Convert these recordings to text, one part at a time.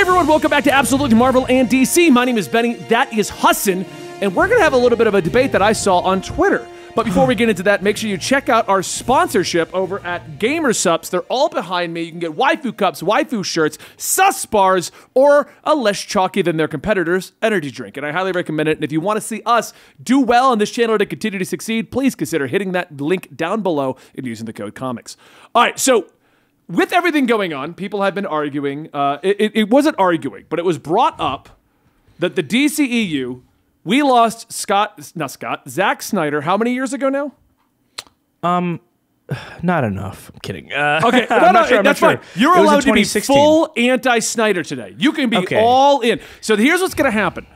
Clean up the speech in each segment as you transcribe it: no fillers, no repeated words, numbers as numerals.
everyone, welcome back to Absolutely Marvel and DC. My name is Benny, that is Hassan, and we're going to have a little bit of a debate that I saw on Twitter. But before we get into that, make sure you check out our sponsorship over at Gamersups. They're all behind me. You can get waifu cups, waifu shirts, sus bars, or a less chalky than their competitors energy drink. And I highly recommend it. And if you want to see us do well on this channel to continue to succeed, please consider hitting that link down below and using the code COMICS. All right, so with everything going on, people have been arguing. It wasn't arguing, but it was brought up that the DCEU, we lost Zack Snyder, how many years ago now? Not enough. I'm kidding. Okay, that's fine. You're allowed to be full anti-Snyder today. You can be all in. So here's what's going to happen.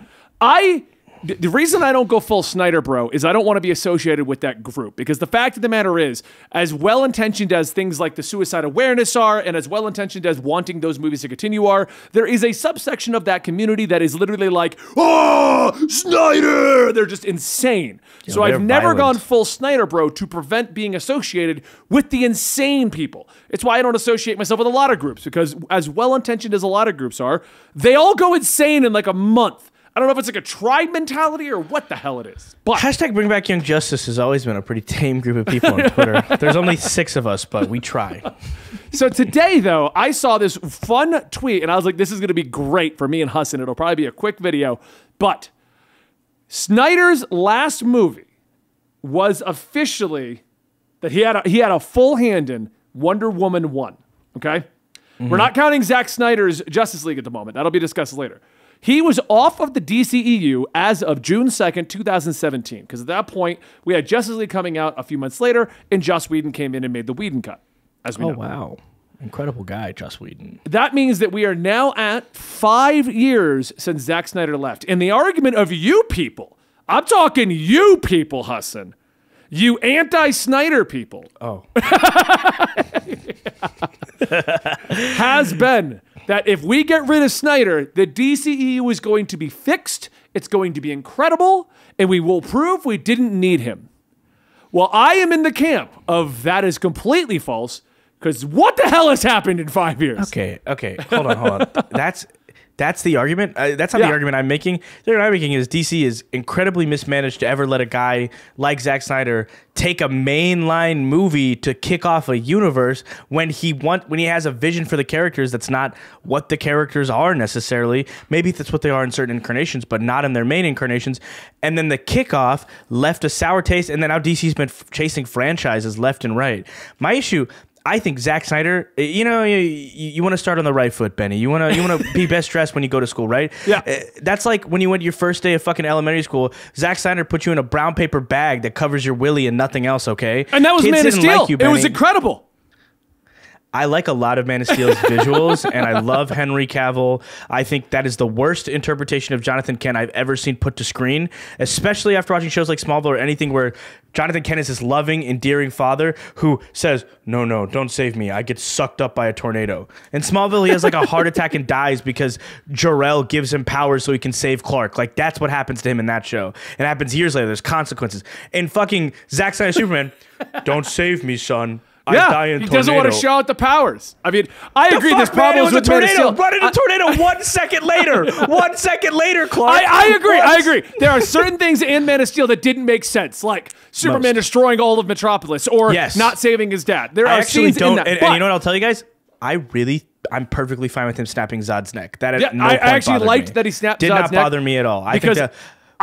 The reason I don't go full Snyder, bro, is I don't want to be associated with that group. Because the fact of the matter is, as well-intentioned as things like the suicide awareness are, and as well-intentioned as wanting those movies to continue are, there is a subsection of that community that is literally like, oh, Snyder! They're just insane. Yeah, so I've never gone full Snyder, bro, to prevent being associated with the insane people. It's why I don't associate myself with a lot of groups, because as well-intentioned as a lot of groups are, they all go insane in like a month. I don't know if it's like a tribe mentality or what the hell it is. But hashtag Bring Back Young Justice has always been a pretty tame group of people on Twitter. There's only 6 of us, but we try. So today, though, I saw this fun tweet, and I was like, this is going to be great for me and Hassan. It'll probably be a quick video. But Snyder's last movie was officially that he had a full hand in Wonder Woman 1, okay? We're not counting Zack Snyder's Justice League at the moment. That'll be discussed later. He was off of the DCEU as of June 2nd, 2017, because at that point, we had Justice League coming out a few months later, and Joss Whedon came in and made the Whedon cut, as we know. Oh, wow. Incredible guy, Joss Whedon. That means that we are now at 5 years since Zack Snyder left. And the argument of you people, I'm talking you people, Hassan, you anti-Snyder people, has been that if we get rid of Snyder, the DCEU is going to be fixed, it's going to be incredible, and we will prove we didn't need him. Well, I am in the camp of that is completely false, because what the hell has happened in 5 years? Okay, hold on. That's the argument. That's not the argument I'm making. The argument I'm making is DC is incredibly mismanaged to ever let a guy like Zack Snyder take a mainline movie to kick off a universe when he has a vision for the characters that's not what the characters are necessarily. Maybe that's what they are in certain incarnations, but not in their main incarnations. And then the kickoff left a sour taste, and then now DC's been chasing franchises left and right. My issue, I think Zack Snyder, you know, you want to start on the right foot, Benny. You want to be best dressed when you go to school, right? Yeah. That's like when you went your first day of fucking elementary school. Zack Snyder put you in a brown paper bag that covers your willy and nothing else, okay? And that was Man of Steel. It was incredible. I like a lot of Man of Steel's visuals, and I love Henry Cavill. I think that is the worst interpretation of Jonathan Kent I've ever seen put to screen, especially after watching shows like Smallville or anything where Jonathan Kent is this loving, endearing father who says, no, don't save me. I get sucked up by a tornado. In Smallville, he has like a heart attack and dies because Jor-El gives him powers so he can save Clark. Like, that's what happens to him in that show. It happens years later. There's consequences. In fucking Zack Snyder Superman, don't save me, son. Yeah, he doesn't want to show out the powers. I mean, I agree. There's problems with Man of Steel. Run into a tornado 1 second later. 1 second later, Clark. I agree. There are certain things in Man of Steel that didn't make sense, like Superman destroying all of Metropolis or not saving his dad. There are scenes in that. And you know what I'll tell you guys? I'm perfectly fine with him snapping Zod's neck. That at no point I actually liked me. that he snapped Did Zod's not neck bother me at all.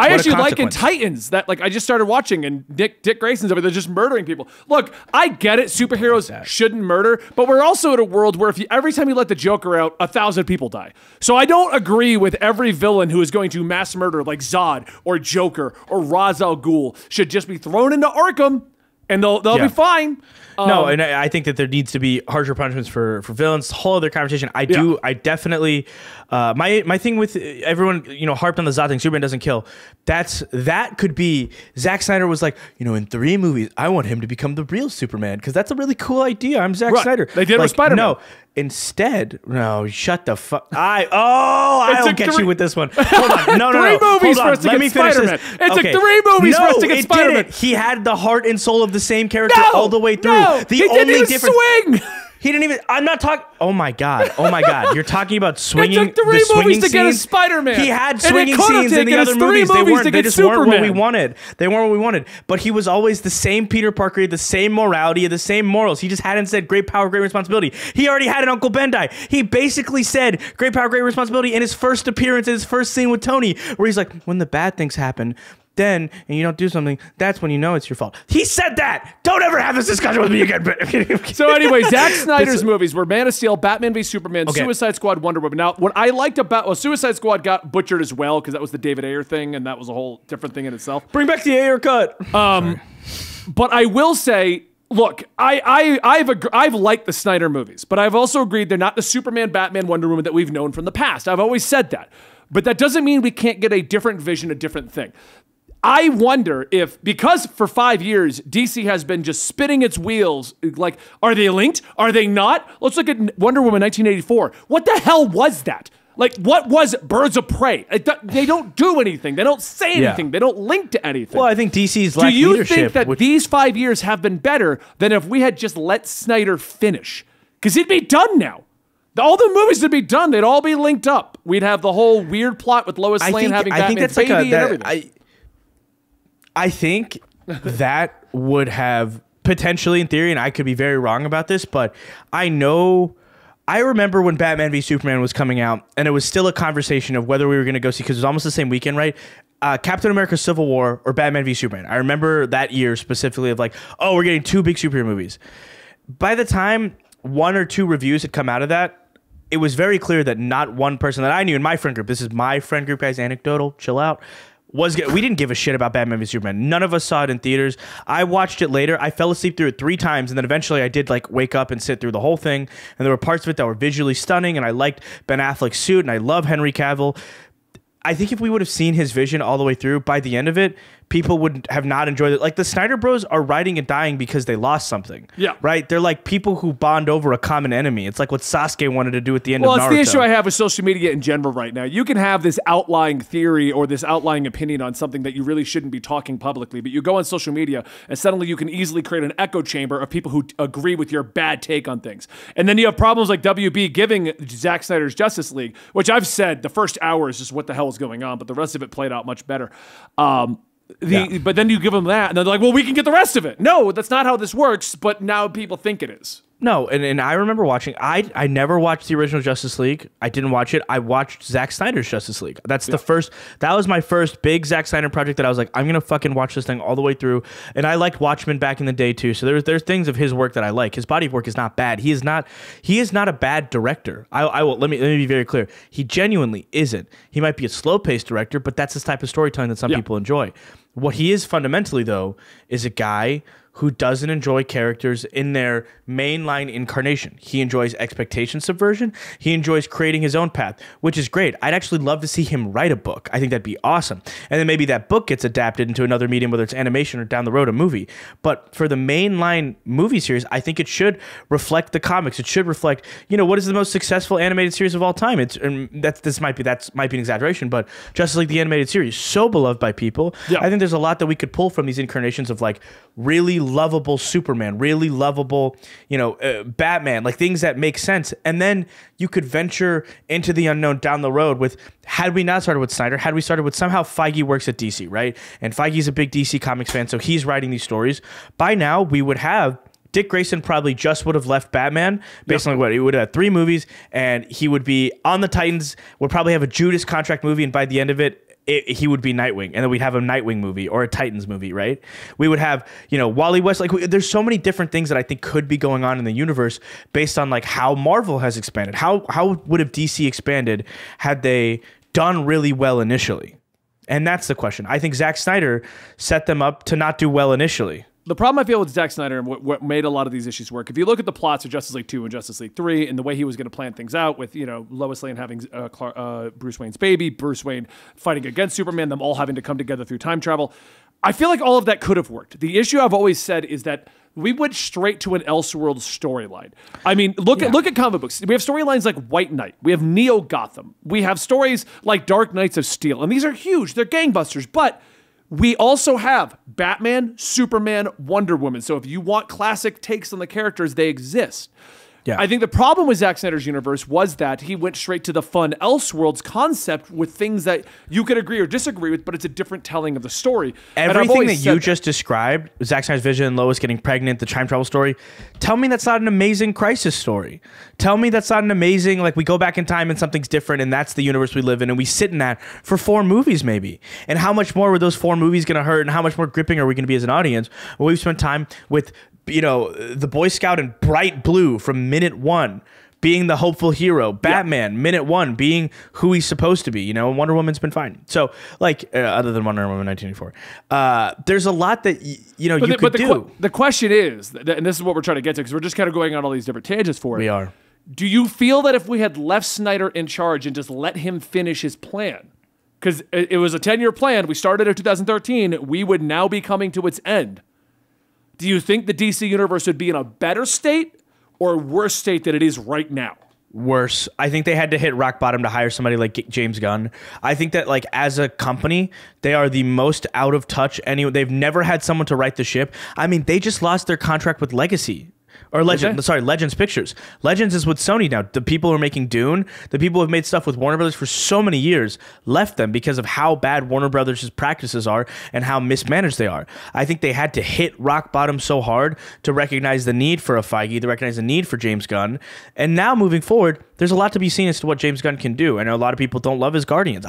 I actually like in Titans that, like, I just started watching and Dick Grayson's over there just murdering people. Look, I get it. Superheroes shouldn't murder, but we're also in a world where every time you let the Joker out, 1,000 people die. So I don't agree with every villain who is going to mass murder like Zod or Joker or Ra's al Ghul should just be thrown into Arkham and they'll be fine. No, and I think that there needs to be harsher punishments for villains. Whole other conversation. I definitely. My thing with everyone, harped on the Zod thing. Superman doesn't kill. That could be Zack Snyder was like, in 3 movies, I want him to become the real Superman because that's a really cool idea. I'm Zack Snyder. They did with Spider-Man. No, instead, no, shut the fuck. I'll get you with this one. Hold on, no. 3 movies for us to get Spider-Man. It took 3 movies for us to get Spider-Man. He had the heart and soul of the same character all the way through. No, he didn't even swing. He didn't even. I'm not talking. Oh my god. Oh my god. You're talking about swinging. It took 3 movies to get a Spider-Man. He had swinging scenes in the other movies. They just weren't what we wanted. They weren't what we wanted. But he was always the same Peter Parker, the same morality, the same morals. He just hadn't said great power, great responsibility. He already had an Uncle Ben die. He basically said great power, great responsibility in his first appearance, in his first scene with Tony, where he's like, when the bad things happen, then and you don't do something, that's when you know it's your fault. He said that. Don't ever have this discussion with me again. So anyway, Zack Snyder's movies were Man of Steel, Batman v Superman, Suicide Squad, Wonder Woman. Now, what I liked about Suicide Squad got butchered as well because that was the David Ayer thing, and that was a whole different thing in itself. Bring back the Ayer cut. But I will say, look, I've liked the Snyder movies, but I've also agreed they're not the Superman, Batman, Wonder Woman that we've known from the past. I've always said that. But that doesn't mean we can't get a different vision, a different thing. I wonder if, because for 5 years, DC has been just spinning its wheels, like, are they linked? Are they not? Let's look at Wonder Woman 1984. What the hell was that? Like, what was Birds of Prey? They don't do anything. They don't say anything. Yeah. They don't link to anything. Well, I think DC's lack leadership. Do you think that these 5 years have been better than if we had just let Snyder finish? Because he'd be done now. All the movies would be done. They'd all be linked up. We'd have the whole weird plot with Lois Lane having Batman's baby and everything. I think that would have potentially, in theory, and I could be very wrong about this, but I remember when Batman v Superman was coming out, and it was still a conversation of whether we were going to go see, because it was almost the same weekend, right? Captain America Civil War or Batman v Superman. I remember that year specifically of like, oh, we're getting 2 big superhero movies. By the time 1 or 2 reviews had come out of that, it was very clear that not one person that I knew in my friend group, this is my friend group, guys, anecdotal, chill out, we didn't give a shit about Batman v Superman. None of us saw it in theaters. I watched it later. I fell asleep through it 3 times, and then eventually I did like wake up and sit through the whole thing. And there were parts of it that were visually stunning, and I liked Ben Affleck's suit, and I love Henry Cavill. I think if we would have seen his vision all the way through, by the end of it, people would have not enjoyed it. Like, the Snyder Bros are writing and dying because they lost something. Yeah. Right? They're like people who bond over a common enemy. It's like what Sasuke wanted to do at the end of Naruto. Well, it's the issue I have with social media in general right now. You can have this outlying theory or this outlying opinion on something that you really shouldn't be talking publicly, but you go on social media and suddenly you can easily create an echo chamber of people who agree with your bad take on things. And then you have problems like WB giving Zack Snyder's Justice League, which I've said the first hour is just what the hell is going on, but the rest of it played out much better. But then you give them that, and they're like, well, we can get the rest of it. No, that's not how this works, but now people think it is. No, and I remember watching, I never watched the original Justice League. I didn't watch it. I watched Zack Snyder's Justice League. That was my first big Zack Snyder project that I was like, I'm going to fucking watch this thing all the way through. And I liked Watchmen back in the day too. So there's things of his work that I like. His body of work is not bad. He is not a bad director. Let me be very clear. He genuinely isn't. He might be a slow-paced director, but that's the type of storytelling that some people enjoy. What he is fundamentally, though, is a guy who doesn't enjoy characters in their mainline incarnation. He enjoys expectation subversion. He enjoys creating his own path, which is great. I'd actually love to see him write a book. I think that'd be awesome. And then maybe that book gets adapted into another medium, whether it's animation or down the road a movie. But for the mainline movie series, I think it should reflect the comics. It should reflect, what is the most successful animated series of all time? That might be an exaggeration, but Justice League the animated series, so beloved by people. Yeah. I think there's a lot that we could pull from these incarnations of like really lovable Superman, really lovable, Batman, like things that make sense. And then you could venture into the unknown down the road with, had we not started with Snyder, had we started with somehow Feige works at DC, right? And Feige's a big DC Comics fan, so he's writing these stories. By now, we would have Dick Grayson probably just would have left Batman based on what he would have 3 movies, and he would be on the Titans, would probably have a Judas Contract movie, and by the end of it, he would be Nightwing, and then we'd have a Nightwing movie or a Titans movie, right? We would have, Wally West. Like, there's so many different things that I think could be going on in the universe based on like how Marvel has expanded. How would have DC expanded had they done really well initially? And that's the question. I think Zack Snyder set them up to not do well initially. The problem I feel with Zack Snyder and what made a lot of these issues work, if you look at the plots of Justice League 2 and Justice League 3 and the way he was going to plan things out with, Lois Lane having Bruce Wayne's baby, Bruce Wayne fighting against Superman, them all having to come together through time travel, I feel like all of that could have worked. The issue I've always said is that we went straight to an Elseworlds storyline. I mean, look at comic books. We have storylines like White Knight. We have Neo Gotham. We have stories like Dark Knights of Steel. And these are huge. They're gangbusters. But we also have Batman, Superman, Wonder Woman. So if you want classic takes on the characters, they exist. Yeah. I think the problem with Zack Snyder's universe was that he went straight to the fun Elseworlds concept with things that you could agree or disagree with, but it's a different telling of the story. Everything that you just described, Zack Snyder's vision, Lois getting pregnant, the time travel story, tell me that's not an amazing crisis story. Tell me that's not an amazing, like, we go back in time and something's different and that's the universe we live in and we sit in that for 4 movies maybe. And how much more were those 4 movies going to hurt and how much more gripping are we going to be as an audience when we've spent time with, you know, the Boy Scout in bright blue from minute 1 being the hopeful hero, Batman minute 1 being who he's supposed to be, you know, and Wonder Woman's been fine. So, like, other than Wonder Woman 1984, there's a lot that you know you could do. The question is, and this is what we're trying to get to, because we're just kind of going on all these different tangents for it. We are. Do you feel that if we had left Snyder in charge and just let him finish his plan, because it was a 10-year plan, we started in 2013, we would now be coming to its end? Do you think the DC universe would be in a better state or worse state than it is right now? Worse. I think they had to hit rock bottom to hire somebody like James Gunn. I think that, like, as a company, they are the most out of touch. They've never had someone to write the ship. I mean, they just lost their contract with Legacy. Or Legends Pictures. Legends is with Sony now. The people who are making Dune, the people who have made stuff with Warner Brothers for so many years, left them because of how bad Warner Brothers' practices are and how mismanaged they are. I think they had to hit rock bottom so hard to recognize the need for a Feige, to recognize the need for James Gunn. And now moving forward, there's a lot to be seen as to what James Gunn can do. I know a lot of people don't love his Guardians.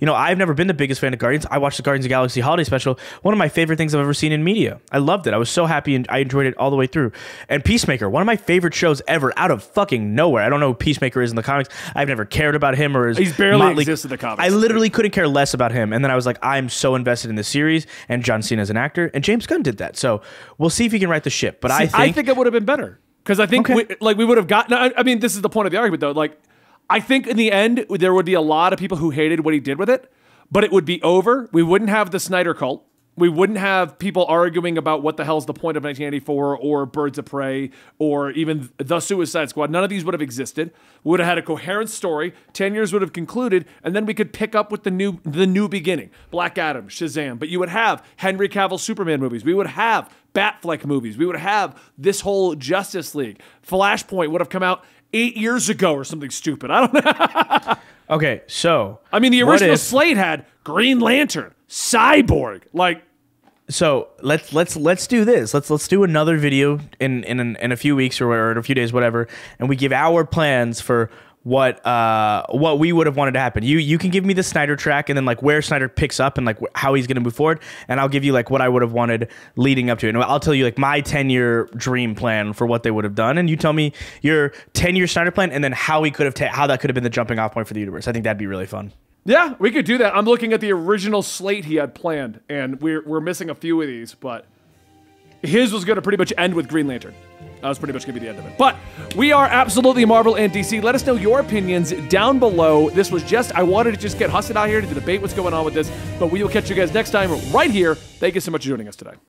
You know, I've never been the biggest fan of Guardians. I watched the Guardians of the Galaxy Holiday Special. One of my favorite things I've ever seen in media. I loved it. I was so happy and I enjoyed it all the way through. And Peacemaker, one of my favorite shows ever, out of fucking nowhere. I don't know who Peacemaker is in the comics. I've never cared about him or his. He's barely exists in the comics. I literally couldn't care less about him. And then I was like, I'm so invested in this series and John Cena as an actor. And James Gunn did that. So we'll see if he can write the ship. But I think it would have been better. Because I think we would have gotten. I mean, this is the point of the argument, though. Like, I think in the end, there would be a lot of people who hated what he did with it, but it would be over. We wouldn't have the Snyder cult. We wouldn't have people arguing about what the hell's the point of 1984 or Birds of Prey or even The Suicide Squad. None of these would have existed. We would have had a coherent story. 10 years would have concluded, and then we could pick up with the new beginning. Black Adam, Shazam. But you would have Henry Cavill Superman movies. We would have Batfleck movies. We would have this whole Justice League. Flashpoint would have come out 8 years ago or something stupid. I don't know. Okay, so I mean, the original slate had Green Lantern, Cyborg, like. So let's do this. Let's do another video in a few weeks or in a few days, whatever, and we give our plans for what we would have wanted to happen. You can give me the Snyder track and then like where Snyder picks up and like how he's going to move forward, and I'll give you like what I would have wanted leading up to it. And I'll tell you like my 10-year dream plan for what they would have done, and you tell me your 10-year Snyder plan and then how he could have how that could have been the jumping off point for the universe. I think that'd be really fun. Yeah, we could do that. I'm looking at the original slate he had planned, and we're missing a few of these, but his was going to pretty much end with Green Lantern. That was pretty much going to be the end of it. But we are absolutely Marvel and DC. Let us know your opinions down below. This was just, I wanted to just get Hassan out here to debate what's going on with this, but we will catch you guys next time right here. Thank you so much for joining us today.